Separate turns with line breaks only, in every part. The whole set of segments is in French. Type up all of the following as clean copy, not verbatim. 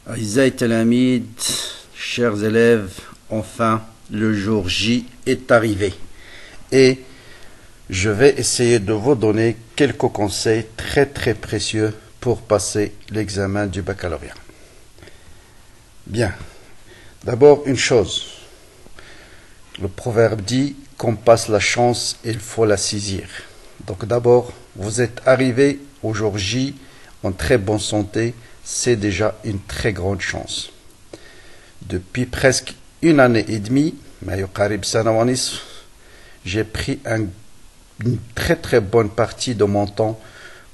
Aïzaï Talamid, chers élèves, enfin le jour J est arrivé et je vais essayer de vous donner quelques conseils très précieux pour passer l'examen du baccalauréat. Bien, d'abord une chose, le proverbe dit qu'on passe la chance, il faut la saisir. Donc d'abord, vous êtes arrivé au jour J en très bonne santé, c'est déjà une très grande chance. Depuis presque une année et demie, j'ai pris une très bonne partie de mon temps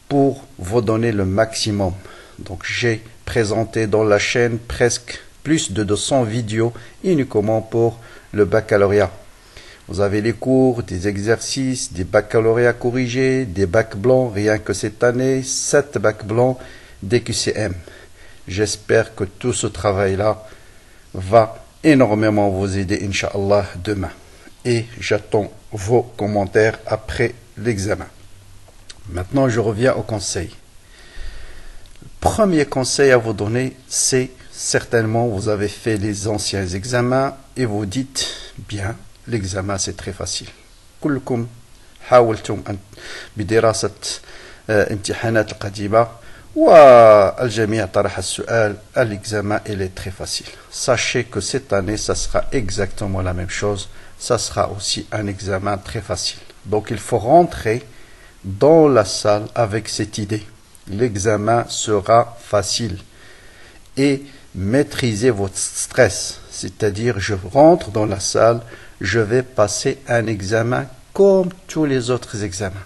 pour vous donner le maximum. Donc j'ai présenté dans la chaîne presque plus de 200 vidéos uniquement pour le baccalauréat. Vous avez les cours, des exercices, des baccalauréats corrigés, des bacs blancs, rien que cette année, 7 bacs blancs des QCM. J'espère que tout ce travail-là va énormément vous aider, Inch'Allah, demain. Et j'attends vos commentaires après l'examen. Maintenant, je reviens au conseil. Le premier conseil à vous donner, c'est certainement, vous avez fait les anciens examens et vous dites, bien, l'examen c'est très facile. كلكم حاولتم بدراسة امتحانات القديمة والجميع طرح السؤال. L'examen il est très facile. Sachez que cette année ça sera exactement la même chose. Ça sera aussi un examen très facile. Donc il faut rentrer dans la salle avec cette idée. L'examen sera facile. Et maîtrisez votre stress. C'est-à-dire je rentre dans la salle, je vais passer un examen comme tous les autres examens.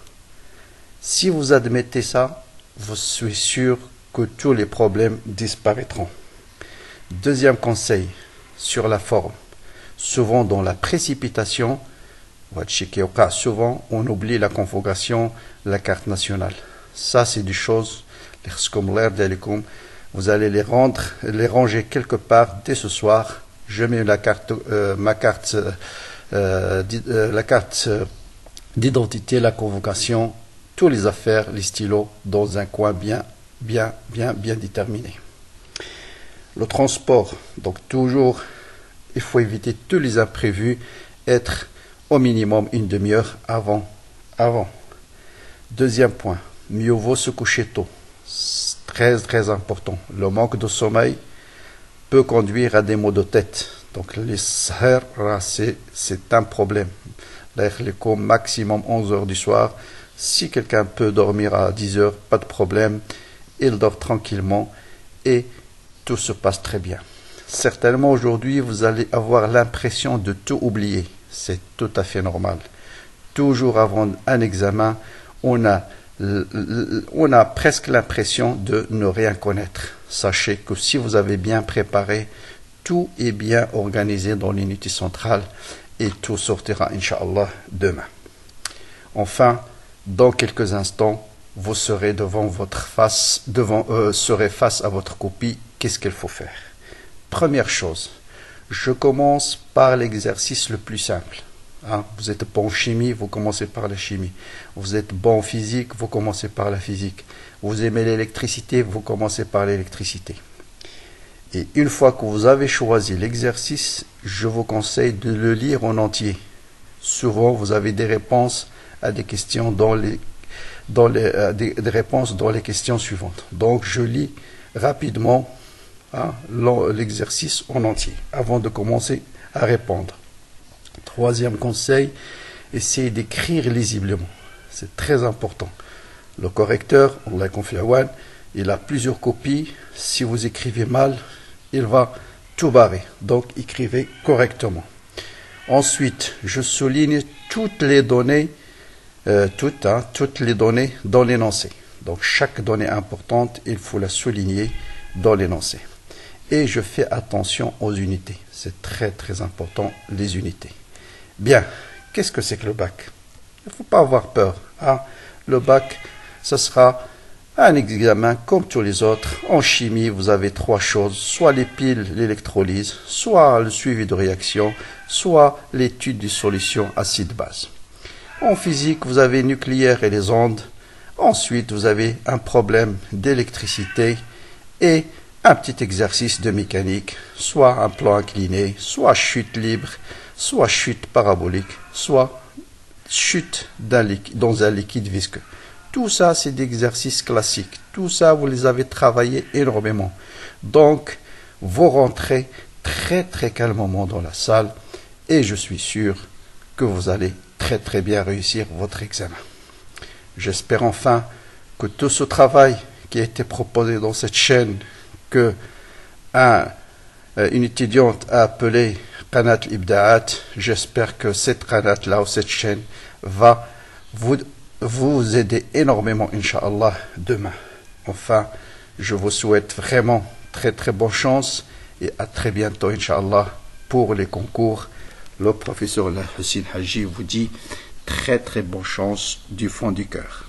Si vous admettez ça, je suis sûr que tous les problèmes disparaîtront. Deuxième conseil, sur la forme. Souvent dans la précipitation, souvent on oublie la convocation, la carte nationale. Ça c'est des choses, vous allez les ranger quelque part dès ce soir. Je mets la carte d'identité, la convocation, toutes les affaires, les stylos dans un coin bien déterminé. Le transport, donc toujours, il faut éviter tous les imprévus, être au minimum une demi-heure avant. Deuxième point, mieux vaut se coucher tôt. Très important. Le manque de sommeil peut conduire à des maux de tête. Donc les sahar, c'est un problème. Maximum 11 heures du soir. Si quelqu'un peut dormir à 10 heures, pas de problème. Il dort tranquillement et tout se passe très bien. Certainement aujourd'hui, vous allez avoir l'impression de tout oublier. C'est tout à fait normal. Toujours avant un examen, on a presque l'impression de ne rien connaître. Sachez que si vous avez bien préparé, tout est bien organisé dans l'unité centrale et tout sortira, Inch'Allah, demain. Enfin, dans quelques instants, vous serez serez face à votre copie. Qu'est-ce qu'il faut faire? Première chose, je commence par l'exercice le plus simple. Vous êtes bon en chimie, vous commencez par la chimie. Vous êtes bon en physique, vous commencez par la physique. Vous aimez l'électricité, vous commencez par l'électricité. Et une fois que vous avez choisi l'exercice, je vous conseille de le lire en entier. Souvent, vous avez des réponses à des questions des réponses dans les questions suivantes. Donc, je lis rapidement l'exercice en entier avant de commencer à répondre. Troisième conseil, essayez d'écrire lisiblement. C'est très important. Le correcteur, il a plusieurs copies. Si vous écrivez mal, il va tout barrer. Donc, écrivez correctement. Ensuite, je souligne toutes les données, toutes les données dans l'énoncé. Donc, chaque donnée importante, il faut la souligner dans l'énoncé. Et je fais attention aux unités. C'est très important, les unités. Bien, qu'est-ce que c'est que le bac? Il ne faut pas avoir peur. Le bac, ce sera un examen comme tous les autres. En chimie, vous avez trois choses, soit les piles, l'électrolyse, soit le suivi de réaction, soit l'étude des solutions acide-base. En physique, vous avez nucléaire et les ondes. Ensuite, vous avez un problème d'électricité et un petit exercice de mécanique, soit un plan incliné, soit chute libre, soit chute parabolique, soit chute dans un liquide visqueux. Tout ça, c'est des exercices classiques. Tout ça, vous les avez travaillés énormément. Donc, vous rentrez très très calmement dans la salle et je suis sûr que vous allez très très bien réussir votre examen. J'espère enfin que tout ce travail qui a été proposé dans cette chaîne, que une étudiante a appelé Qanat al-Ibda'at, j'espère que cette Qanat là ou cette chaîne va vous aider énormément, Inch'Allah, demain. Enfin, je vous souhaite vraiment très très bonne chance et à très bientôt, Inch'Allah, pour les concours. Le professeur Hussein Haji vous dit très très bonne chance du fond du cœur.